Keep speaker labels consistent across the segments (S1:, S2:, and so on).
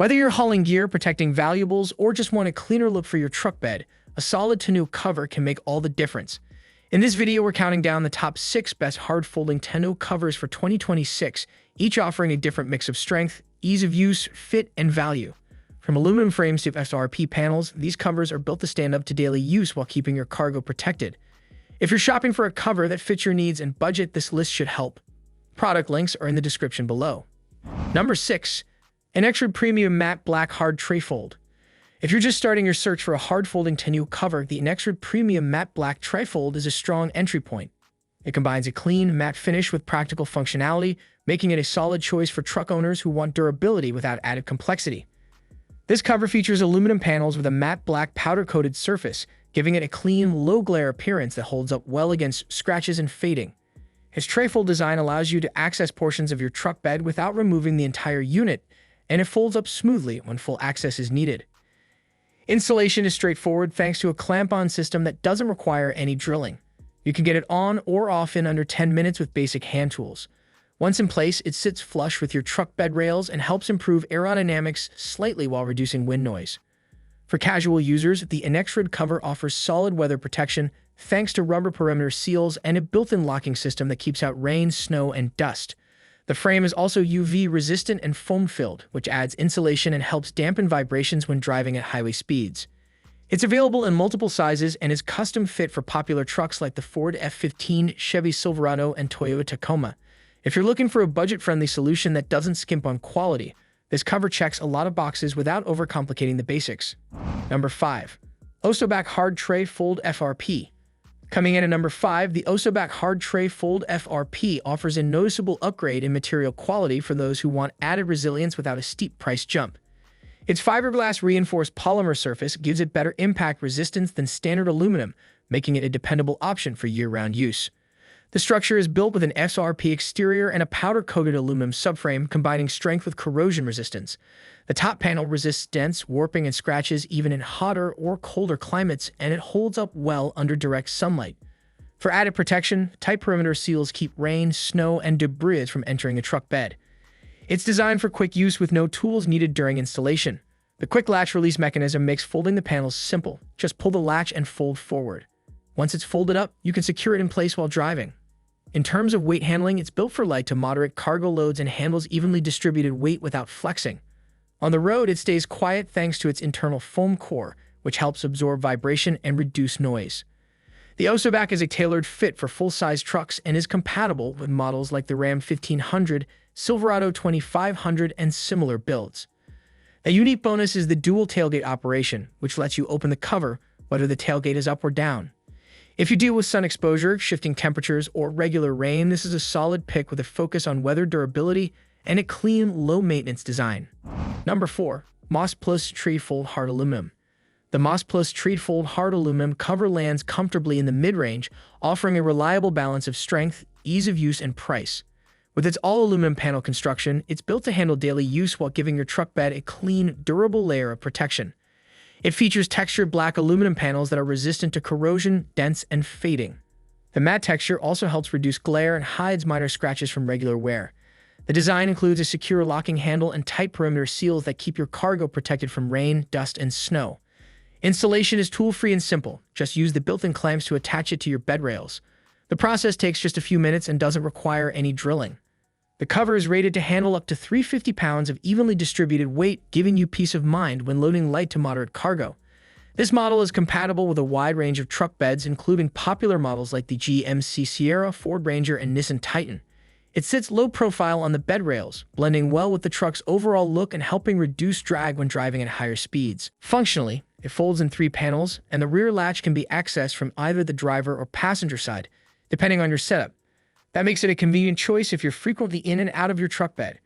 S1: Whether you're hauling gear, protecting valuables, or just want a cleaner look for your truck bed, a solid tonneau cover can make all the difference. In this video, we're counting down the top 6 best hard folding tonneau covers for 2026, each offering a different mix of strength, ease of use, fit, and value. From aluminum frames to FRP panels, these covers are built to stand up to daily use while keeping your cargo protected. If you're shopping for a cover that fits your needs and budget, this list should help. Product links are in the description below. Number 6. INEXRUD Premium Matte Black Hard Trifold. If you're just starting your search for a hard folding tonneau cover, the INEXRUD Premium Matte Black Trifold is a strong entry point. It combines a clean, matte finish with practical functionality, making it a solid choice for truck owners who want durability without added complexity. This cover features aluminum panels with a matte black powder-coated surface, giving it a clean, low-glare appearance that holds up well against scratches and fading. Its trifold design allows you to access portions of your truck bed without removing the entire unit, and it folds up smoothly when full access is needed. Installation is straightforward thanks to a clamp-on system that doesn't require any drilling. You can get it on or off in under 10 minutes with basic hand tools. Once in place, it sits flush with your truck bed rails and helps improve aerodynamics slightly while reducing wind noise. For casual users, the INEXRUD cover offers solid weather protection thanks to rubber perimeter seals and a built-in locking system that keeps out rain, snow, and dust. The frame is also UV-resistant and foam-filled, which adds insulation and helps dampen vibrations when driving at highway speeds. It's available in multiple sizes and is custom-fit for popular trucks like the Ford F-15, Chevy Silverado, and Toyota Tacoma. If you're looking for a budget-friendly solution that doesn't skimp on quality, this cover checks a lot of boxes without overcomplicating the basics. Number 5. Osoac Hard Trifold FRP. Coming in at number 5, the Osoac Hard Trifold FRP offers a noticeable upgrade in material quality for those who want added resilience without a steep price jump. Its fiberglass reinforced polymer surface gives it better impact resistance than standard aluminum, making it a dependable option for year-round use. The structure is built with an SRP exterior and a powder-coated aluminum subframe, combining strength with corrosion resistance. The top panel resists dents, warping, and scratches even in hotter or colder climates, and it holds up well under direct sunlight. For added protection, tight perimeter seals keep rain, snow, and debris from entering a truck bed. It's designed for quick use with no tools needed during installation. The quick latch release mechanism makes folding the panels simple. Just pull the latch and fold forward. Once it's folded up, you can secure it in place while driving. In terms of weight handling, it's built for light to moderate cargo loads and handles evenly distributed weight without flexing. On the road, it stays quiet thanks to its internal foam core, which helps absorb vibration and reduce noise. The Osoac is a tailored fit for full-size trucks and is compatible with models like the Ram 1500, Silverado 2500, and similar builds. A unique bonus is the dual tailgate operation, which lets you open the cover whether the tailgate is up or down. If you deal with sun exposure, shifting temperatures, or regular rain, this is a solid pick with a focus on weather durability and a clean, low-maintenance design. Number 4. MOSTPLUS Treefold Hard Aluminum. The MOSTPLUS Treefold Hard Aluminum cover lands comfortably in the mid-range, offering a reliable balance of strength, ease of use, and price. With its all-aluminum panel construction, it's built to handle daily use while giving your truck bed a clean, durable layer of protection. It features textured black aluminum panels that are resistant to corrosion, dents, and fading. The matte texture also helps reduce glare and hides minor scratches from regular wear. The design includes a secure locking handle and tight perimeter seals that keep your cargo protected from rain, dust, and snow. Installation is tool-free and simple. Just use the built-in clamps to attach it to your bed rails. The process takes just a few minutes and doesn't require any drilling. The cover is rated to handle up to 350 pounds of evenly distributed weight, giving you peace of mind when loading light to moderate cargo. This model is compatible with a wide range of truck beds, including popular models like the GMC Sierra, Ford Ranger, and Nissan Titan. It sits low profile on the bed rails, blending well with the truck's overall look and helping reduce drag when driving at higher speeds. Functionally, it folds in 3 panels, and the rear latch can be accessed from either the driver or passenger side, depending on your setup. That makes it a convenient choice if you're frequently in and out of your truck bed.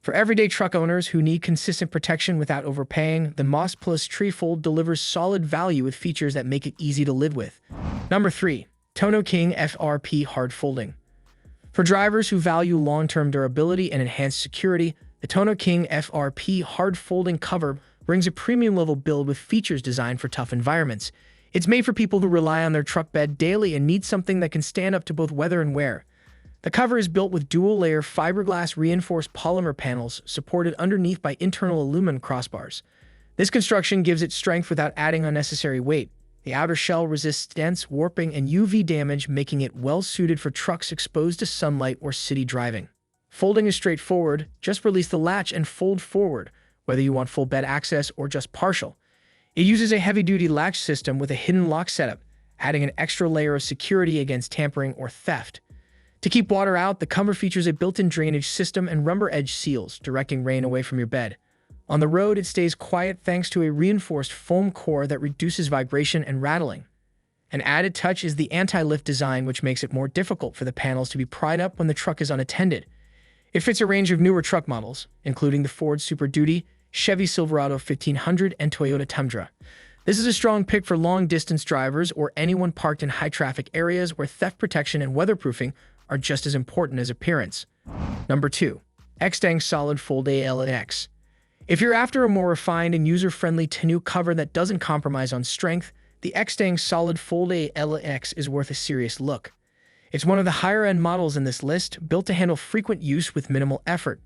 S1: For everyday truck owners who need consistent protection without overpaying, the MOSTPLUS Treefold delivers solid value with features that make it easy to live with. Number 3. Tono King FRP Hard Folding. For drivers who value long-term durability and enhanced security, the Tono King FRP Hard Folding Cover brings a premium-level build with features designed for tough environments. It's made for people who rely on their truck bed daily and need something that can stand up to both weather and wear. The cover is built with dual-layer fiberglass reinforced polymer panels supported underneath by internal aluminum crossbars. This construction gives it strength without adding unnecessary weight. The outer shell resists dents, warping, and UV damage, making it well-suited for trucks exposed to sunlight or city driving. Folding is straightforward. Just release the latch and fold forward, whether you want full bed access or just partial. It uses a heavy-duty latch system with a hidden lock setup, adding an extra layer of security against tampering or theft. To keep water out, the cover features a built-in drainage system and rubber edge seals, directing rain away from your bed. On the road, it stays quiet thanks to a reinforced foam core that reduces vibration and rattling. An added touch is the anti-lift design, which makes it more difficult for the panels to be pried up when the truck is unattended. It fits a range of newer truck models, including the Ford Super Duty, Chevy Silverado 1500, and Toyota Tundra. This is a strong pick for long-distance drivers or anyone parked in high-traffic areas where theft protection and weatherproofing are just as important as appearance. Number 2. Extang Solid Fold ALX. If you're after a more refined and user-friendly tonneau cover that doesn't compromise on strength, the Extang Solid Fold ALX is worth a serious look. It's one of the higher-end models in this list, built to handle frequent use with minimal effort.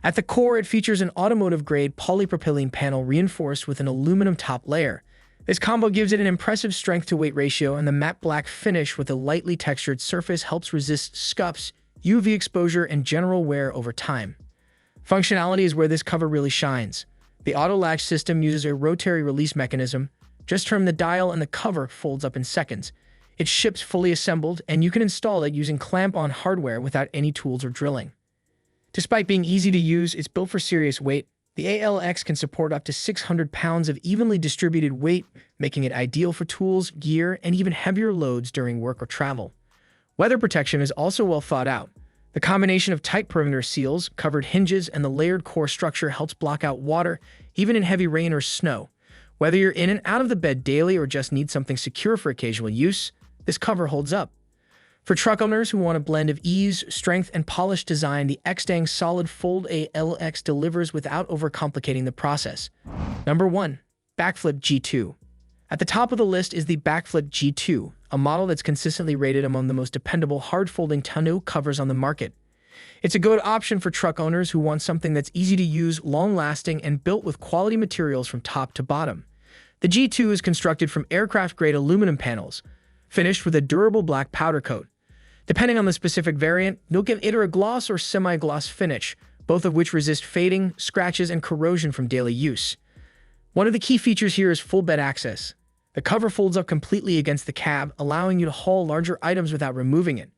S1: At the core, it features an automotive-grade polypropylene panel reinforced with an aluminum top layer. This combo gives it an impressive strength-to-weight ratio, and the matte black finish with a lightly textured surface helps resist scuffs, UV exposure, and general wear over time. Functionality is where this cover really shines. The auto latch system uses a rotary release mechanism. Just turn the dial and the cover folds up in seconds. It ships fully assembled, and you can install it using clamp-on hardware without any tools or drilling. Despite being easy to use, it's built for serious weight. The ALX can support up to 600 pounds of evenly distributed weight, making it ideal for tools, gear, and even heavier loads during work or travel. Weather protection is also well thought out. The combination of tight perimeter seals, covered hinges, and the layered core structure helps block out water, even in heavy rain or snow. Whether you're in and out of the bed daily or just need something secure for occasional use, this cover holds up. For truck owners who want a blend of ease, strength, and polished design, the Extang Solid Fold ALX delivers without overcomplicating the process. Number 1. BAKFlip G2. At the top of the list is the BAKFlip G2, a model that's consistently rated among the most dependable hard-folding tonneau covers on the market. It's a good option for truck owners who want something that's easy to use, long-lasting, and built with quality materials from top to bottom. The G2 is constructed from aircraft-grade aluminum panels, finished with a durable black powder coat. Depending on the specific variant, you'll get either a gloss or semi-gloss finish, both of which resist fading, scratches, and corrosion from daily use. One of the key features here is full bed access. The cover folds up completely against the cab, allowing you to haul larger items without removing it.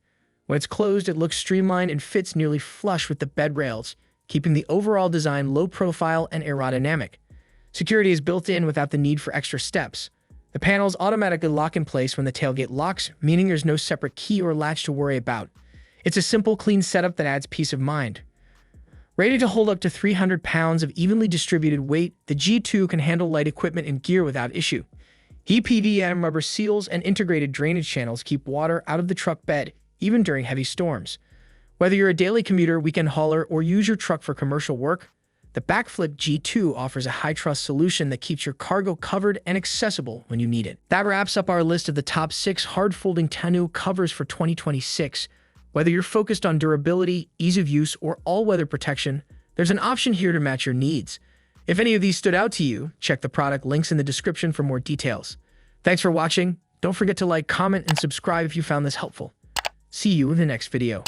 S1: When it's closed, it looks streamlined and fits nearly flush with the bed rails, keeping the overall design low profile and aerodynamic. Security is built in without the need for extra steps. The panels automatically lock in place when the tailgate locks, meaning there's no separate key or latch to worry about. It's a simple, clean setup that adds peace of mind. Rated to hold up to 300 pounds of evenly distributed weight, the G2 can handle light equipment and gear without issue. EPDM rubber seals and integrated drainage channels keep water out of the truck bed, even during heavy storms. Whether you're a daily commuter, weekend hauler, or use your truck for commercial work, the BAKFlip G2 offers a high-trust solution that keeps your cargo covered and accessible when you need it. That wraps up our list of the top 6 hard-folding tonneau covers for 2026. Whether you're focused on durability, ease of use, or all-weather protection, there's an option here to match your needs. If any of these stood out to you, check the product links in the description for more details. Thanks for watching. Don't forget to like, comment, and subscribe if you found this helpful. See you in the next video.